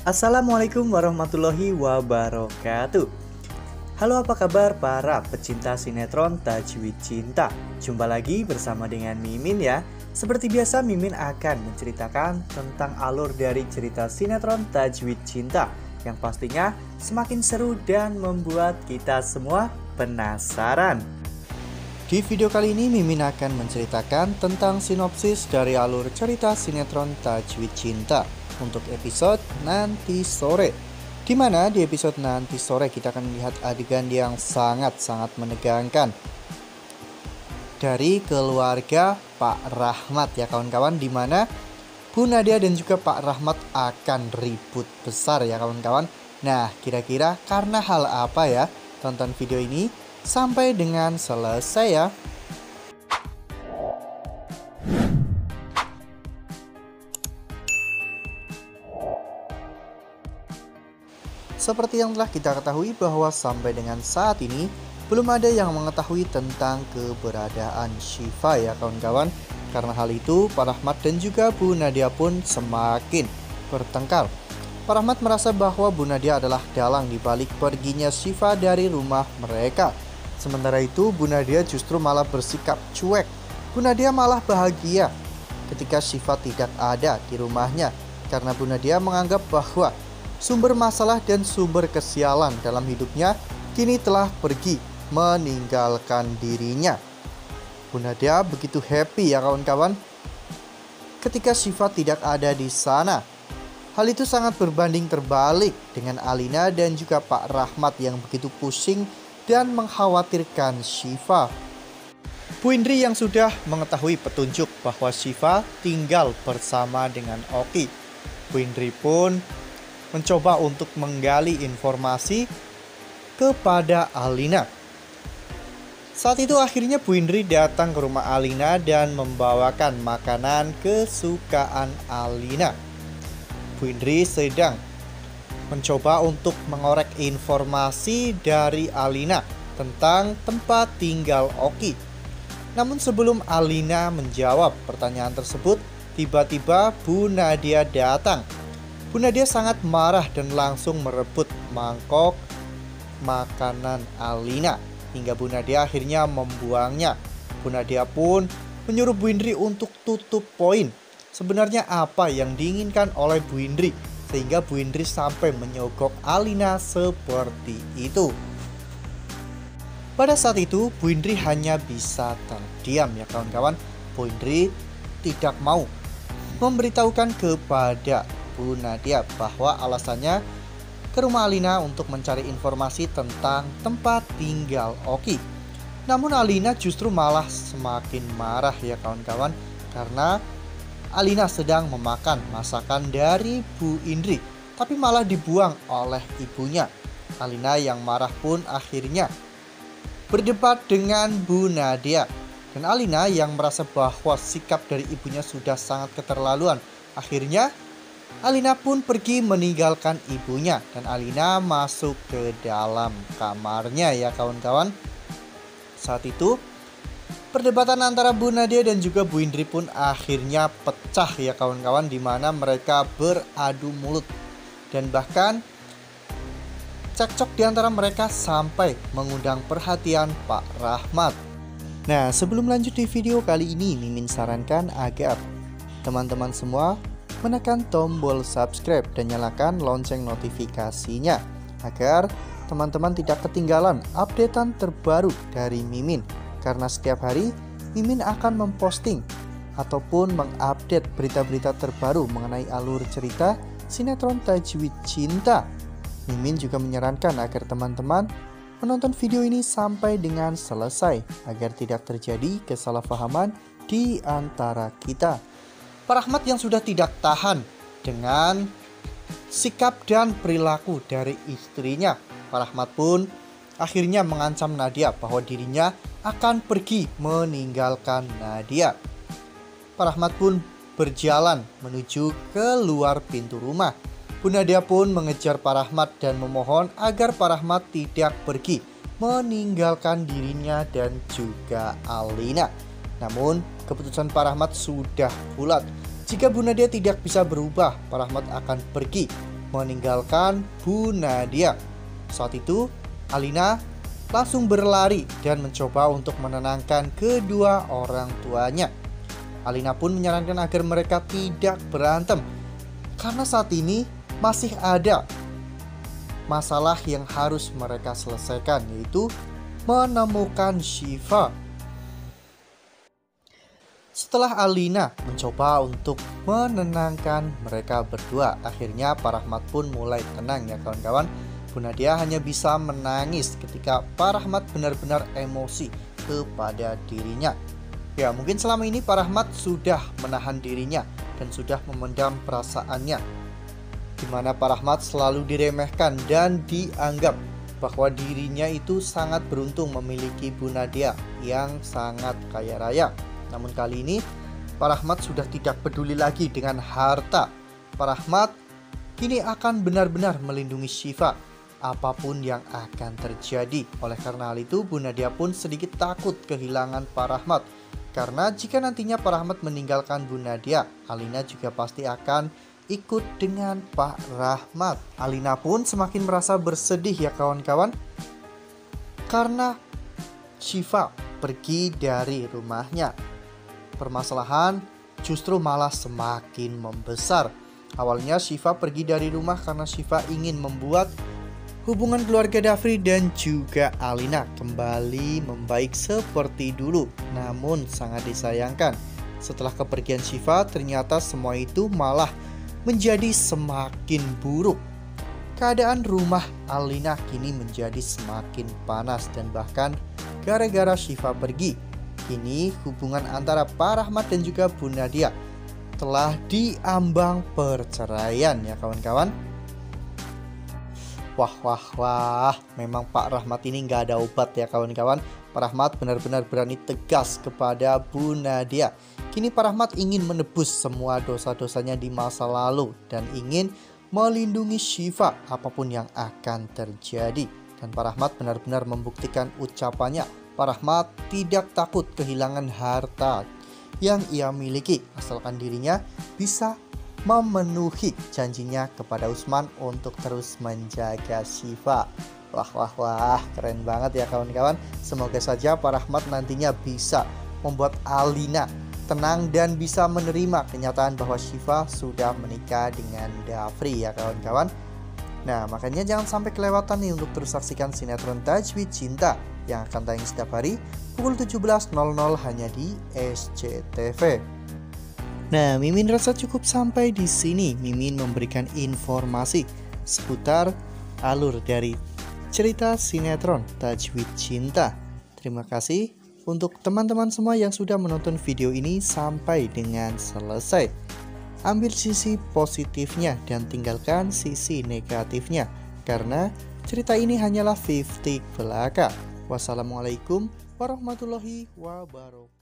Assalamualaikum warahmatullahi wabarakatuh. Halo, apa kabar para pecinta sinetron Tajwid Cinta? Jumpa lagi bersama dengan Mimin ya. Seperti biasa, Mimin akan menceritakan tentang alur dari cerita sinetron Tajwid Cinta yang pastinya semakin seru dan membuat kita semua penasaran. Di video kali ini Mimin akan menceritakan tentang sinopsis dari alur cerita sinetron Tajwid Cinta untuk episode nanti sore, di mana di episode nanti sore kita akan melihat adegan yang sangat-sangat menegangkan dari keluarga Pak Rahmat ya kawan-kawan, di mana Bu Nadia dan juga Pak Rahmat akan ribut besar ya kawan-kawan. Nah, kira-kira karena hal apa ya? Tonton video ini sampai dengan selesai ya. Seperti yang telah kita ketahui bahwa sampai dengan saat ini belum ada yang mengetahui tentang keberadaan Syifa ya kawan-kawan. Karena hal itu Pak Rahmat dan juga Bu Nadia pun semakin bertengkar. Pak Rahmat merasa bahwa Bu Nadia adalah dalang dibalik perginya Syifa dari rumah mereka. Sementara itu Bu Nadia justru malah bersikap cuek. Bu Nadia malah bahagia ketika Syifa tidak ada di rumahnya, karena Bu Nadia menganggap bahwa sumber masalah dan sumber kesialan dalam hidupnya kini telah pergi meninggalkan dirinya. Bu Nadia begitu happy ya kawan-kawan ketika Syifa tidak ada di sana. Hal itu sangat berbanding terbalik dengan Alina dan juga Pak Rahmat yang begitu pusing dan mengkhawatirkan Syifa. Bu Indri yang sudah mengetahui petunjuk bahwa Syifa tinggal bersama dengan Oki. Bu Indri pun mencoba untuk menggali informasi kepada Alina. Saat itu akhirnya Bu Indri datang ke rumah Alina dan membawakan makanan kesukaan Alina. Bu Indri sedang mencoba untuk mengorek informasi dari Alina tentang tempat tinggal Oki. Namun sebelum Alina menjawab pertanyaan tersebut, tiba-tiba Bu Nadia datang. Bu Nadia sangat marah dan langsung merebut mangkok makanan Alina, hingga Bu Nadia akhirnya membuangnya. Bu Nadia pun menyuruh Bu Indri untuk tutup poin. Sebenarnya apa yang diinginkan oleh Bu Indri sehingga Bu Indri sampai menyogok Alina seperti itu? Pada saat itu Bu Indri hanya bisa terdiam ya kawan-kawan. Bu Indri tidak mau memberitahukan kepada Bu Nadia bahwa alasannya ke rumah Alina untuk mencari informasi tentang tempat tinggal Oki. Namun Alina justru malah semakin marah ya kawan-kawan, karena Alina sedang memakan masakan dari Bu Indri, tapi malah dibuang oleh ibunya. Alina yang marah pun akhirnya berdebat dengan Bu Nadia. Dan Alina yang merasa bahwa sikap dari ibunya sudah sangat keterlaluan. Akhirnya Alina pun pergi meninggalkan ibunya dan Alina masuk ke dalam kamarnya ya kawan-kawan. Saat itu perdebatan antara Bu Nadia dan juga Bu Indri pun akhirnya pecah ya kawan-kawan, di mana mereka beradu mulut dan bahkan cekcok di antara mereka sampai mengundang perhatian Pak Rahmat. Nah, sebelum lanjut di video kali ini, Mimin sarankan agar teman-teman semua menekan tombol subscribe dan nyalakan lonceng notifikasinya agar teman-teman tidak ketinggalan updatean terbaru dari Mimin. Karena setiap hari Mimin akan memposting ataupun mengupdate berita-berita terbaru mengenai alur cerita sinetron Tajwid Cinta. Mimin juga menyarankan agar teman-teman menonton video ini sampai dengan selesai agar tidak terjadi kesalahpahaman di antara kita. Pak Rahmat yang sudah tidak tahan dengan sikap dan perilaku dari istrinya, Pak Rahmat pun akhirnya mengancam Nadia bahwa dirinya akan pergi meninggalkan Nadia. Pak Rahmat pun berjalan menuju ke luar pintu rumah. Bu Nadia pun mengejar Pak Rahmat dan memohon agar Pak Rahmat tidak pergi meninggalkan dirinya dan juga Alina. Namun keputusan Pak Rahmat sudah bulat. Jika Bu Nadia tidak bisa berubah, Pak Rahmat akan pergi meninggalkan Bu Nadia. Saat itu Alina langsung berlari dan mencoba untuk menenangkan kedua orang tuanya. Alina pun menyarankan agar mereka tidak berantem karena saat ini masih ada masalah yang harus mereka selesaikan, yaitu menemukan Syifa. Setelah Alina mencoba untuk menenangkan mereka berdua, akhirnya Pak Rahmat pun mulai tenang ya kawan-kawan. Bu Nadia hanya bisa menangis ketika Pak Rahmat benar-benar emosi kepada dirinya. Ya, mungkin selama ini Pak Rahmat sudah menahan dirinya dan sudah memendam perasaannya, di mana Pak Rahmat selalu diremehkan dan dianggap bahwa dirinya itu sangat beruntung memiliki Bu Nadia yang sangat kaya raya. Namun kali ini Pak Rahmat sudah tidak peduli lagi dengan harta. Pak Rahmat kini akan benar-benar melindungi Syifa apapun yang akan terjadi. Oleh karena hal itu, Bu Nadia pun sedikit takut kehilangan Pak Rahmat. Karena jika nantinya Pak Rahmat meninggalkan Bu Nadia, Alina juga pasti akan ikut dengan Pak Rahmat. Alina pun semakin merasa bersedih ya kawan-kawan, karena Syifa pergi dari rumahnya. Permasalahan justru malah semakin membesar. Awalnya Syifa pergi dari rumah karena Syifa ingin membuat hubungan keluarga Dafri dan juga Alina kembali membaik seperti dulu. Namun sangat disayangkan, setelah kepergian Syifa ternyata semua itu malah menjadi semakin buruk. Keadaan rumah Alina kini menjadi semakin panas dan bahkan gara-gara Syifa pergi, kini hubungan antara Pak Rahmat dan juga Bu Nadia telah diambang perceraian ya kawan-kawan. Wah, memang Pak Rahmat ini nggak ada obat ya kawan-kawan. Pak Rahmat benar-benar berani tegas kepada Bu Nadia. Kini Pak Rahmat ingin menebus semua dosa-dosanya di masa lalu dan ingin melindungi Syifa apapun yang akan terjadi. Dan Pak Rahmat benar-benar membuktikan ucapannya. Pak Rahmat tidak takut kehilangan harta yang ia miliki, asalkan dirinya bisa memenuhi janjinya kepada Usman untuk terus menjaga Syifa. Wah, keren banget ya kawan-kawan. Semoga saja Pak Rahmat nantinya bisa membuat Alina tenang dan bisa menerima kenyataan bahwa Syifa sudah menikah dengan Dafri ya kawan-kawan. Nah, makanya jangan sampai kelewatan nih untuk terus saksikan sinetron Tajwid Cinta yang akan tayang setiap hari pukul 17.00 hanya di SCTV. Nah, Mimin rasa cukup sampai di sini. Mimin memberikan informasi seputar alur dari cerita sinetron Tajwid Cinta. Terima kasih untuk teman-teman semua yang sudah menonton video ini sampai dengan selesai. Ambil sisi positifnya dan tinggalkan sisi negatifnya, karena cerita ini hanyalah 50 belaka. Wassalamualaikum warahmatullahi wabarakatuh.